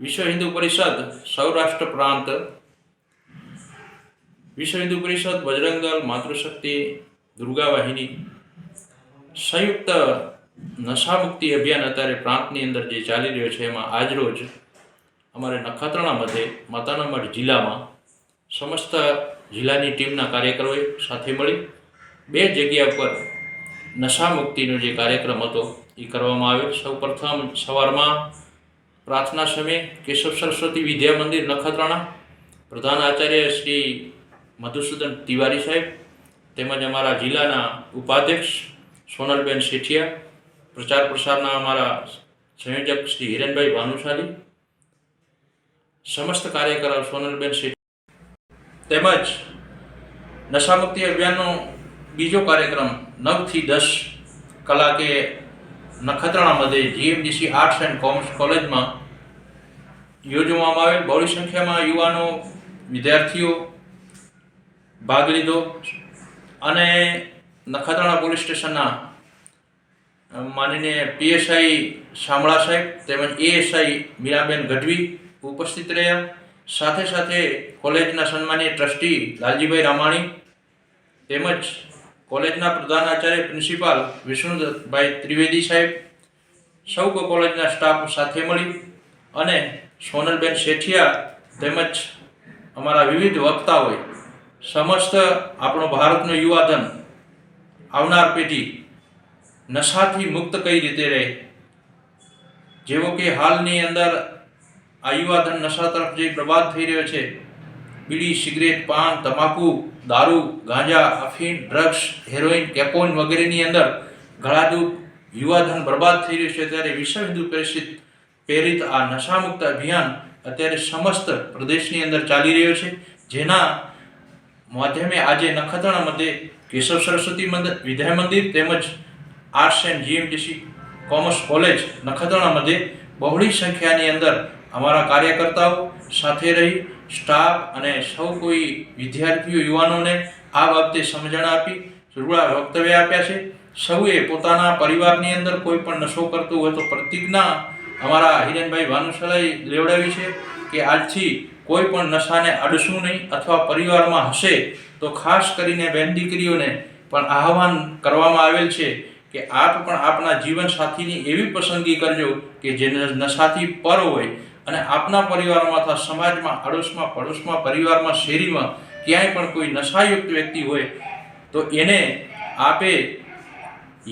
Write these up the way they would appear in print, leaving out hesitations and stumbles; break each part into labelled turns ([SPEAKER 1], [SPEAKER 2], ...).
[SPEAKER 1] વિશ્વ હિન્દુ પરિષદ સૌરાષ્ટ્ર પ્રાંત, વિશ્વ હિન્દુ પરિષદ, બજરંગ દળ, માતૃશક્તિ, દુર્ગા વાહિની સંયુક્ત નશામુક્તિ અભિયાન અત્યારે પ્રાંતની અંદર જે ચાલી રહ્યો છે એમાં આજરોજ અમારે નખત્રાણા મધ્યે માતાના મઢ જિલ્લામાં સમસ્ત જિલ્લાની ટીમના કાર્યકરોએ સાથે મળી બે જગ્યા પર નશામુક્તિનો જે કાર્યક્રમ હતો એ કરવામાં આવ્યો. સૌ પ્રથમ સવારમાં પ્રાર્થના સમયે કેશવ સરસ્વતી વિદ્યા મંદિર નખત્રાણા પ્રધાન આચાર્ય શ્રી મધુસૂદન તિવારી સાહેબ તેમજ અમારા જિલ્લાના ઉપાધ્યક્ષ સોનલબેન શેઠિયા, પ્રચાર પ્રસારના અમારા સંયોજક શ્રી હિરેનભાઈ ભાનુશાલી, સમસ્ત કાર્યકરો સોનલબેન શેઠિયા તેમજ નશામુક્તિ અભિયાનનો બીજો કાર્યક્રમ 9 થી 10 કલાકે નખત્રાણા મધ્યે જીએમડીસી આર્ટ્સ એન્ડ કોમર્સ કોલેજમાં યોજવામાં આવેલ. બહોળી સંખ્યામાં યુવાનો વિદ્યાર્થીઓ ભાગ લીધો અને નખત્રાણા પોલીસ સ્ટેશનના માનનીય પીએસઆઈ શામળા સાહેબ તેમજ એએસઆઈ મીરાબેન ગઢવી ઉપસ્થિત રહ્યા. સાથે સાથે કોલેજના સન્માનીય ટ્રસ્ટી લાલજીભાઈ રામાણી તેમજ કોલેજના પ્રધાન આચાર્ય પ્રિન્સિપાલ વિષ્ણુભાઈ ત્રિવેદી સાહેબ, સૌ કોલેજના સ્ટાફ સાથે મળી અને સોનલબેન શેઠિયા તેમજ અમારા વિવિધ વક્તાઓએ સમસ્ત આપણો ભારતનો યુવાધન, આવનાર પેઢી નશાથી મુક્ત કઈ રીતે રહે, જેવો કે હાલની અંદર આ યુવાધન નશા તરફ જે પ્રભાત થઈ રહ્યો છે, બીડી, સિગરેટ, પાન, તમાકુ, દારૂ, ગાંજા, અફીણ, ડ્રગ્સ, હેરોઇન, કેકોઇન વગેરેની અંદર ઘણાદૂર યુવાધન બરબાદ થઈ રહ્યું છે. ત્યારે વિશ્વ હિન્દુ પરિષદ પ્રેરિત આ નશામુક્ત અભિયાન અત્યારે સમસ્ત પ્રદેશની અંદર ચાલી રહ્યો છે, જેના માધ્યમે આજે નખત્રાણા મધ્યે કેશવ સરસ્વતી વિદ્યા મંદિર તેમજ arts and GMDC commerce college Nakhatrana મધ્યે બહોળી સંખ્યાની અંદર અમારા કાર્યકર્તાઓ સાથે રહી સ્ટાફ અને સૌ કોઈ વિદ્યાર્થીઓ યુવાનોને આ બાબતે સમજણ આપી વક્તવ્ય આપ્યા છે. સૌએ પોતાના પરિવારની અંદર કોઈ પણ નશો કરતો હોય તો પ્રતિજ્ઞા અમારા હિરેનભાઈ ભાનુશાલાએ લેવડાવી છે કે આજથી કોઈ પણ નશાને અડશું નહીં, અથવા પરિવારમાં હશે તો ખાસ કરીને બહેન દીકરીઓને પણ આહવાન કરવામાં આવેલ છે કે આપ પણ આપના જીવન સાથીની એવી પસંદગી કરજો કે જે નશાથી પર હોય અને આપના પરિવારમાં અથવા સમાજમાં, આડોશમાં, પડોશમાં, પરિવારમાં, શેરીમાં ક્યાંય પણ કોઈ નશાયુક્ત વ્યક્તિ હોય તો એને આપે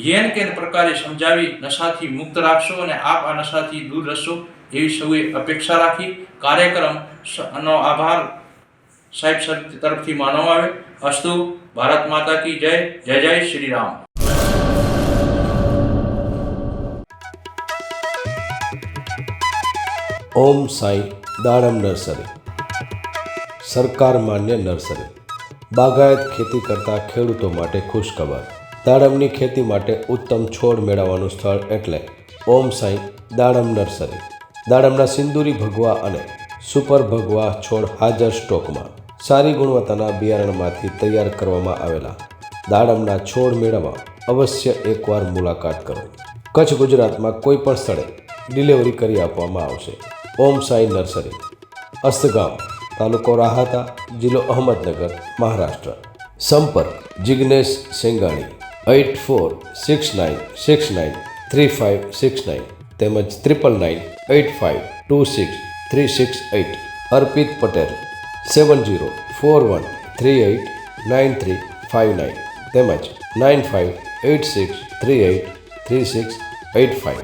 [SPEAKER 1] યેન કેન પ્રકારે સમજાવી નશાથી મુક્ત રાખશો અને આપ આ નશાથી દૂર રહેશો એવી સૌએ અપેક્ષા રાખી કાર્યક્રમનો આભાર સાહેબ તરફથી માનવામાં આવે. અસ્તુ. ભારત માતા કી જય. જય જય શ્રી રામ.
[SPEAKER 2] ઓમ સાઈ દાડમ નર્સરી સરકાર માન્ય નર્સરી બાગાયત ખેતી કરતા ખેડૂતો માટે ખુશખબર. દાડમની ખેતી માટે ઉત્તમ છોડ મેળવવાનું સ્થળ એટલે ઓમ સાઈ દાડમ નર્સરી. દાડમના સિંદૂરી ભગવા અને સુપર ભગવા છોડ હાજર સ્ટોકમાં. સારી ગુણવત્તાના બિયારણમાંથી તૈયાર કરવામાં આવેલા દાડમના છોડ મેળવવા અવશ્ય એકવાર મુલાકાત કરો. કચ્છ ગુજરાતમાં કોઈ પણ સ્થળે ડિલિવરી કરી આપવામાં આવશે. ઓમ સાઈ નર્સરી, અસ્તગામ, તાલુકો રાહાતા, જિલ્લો અહમદનગર, મહારાષ્ટ્ર. સંપર્ક જિગ્નેશ સેંગાણી 8469693569 તેમજ 999585263668. અર્પિત પટેલ 7041389359 તેમજ 9586383685.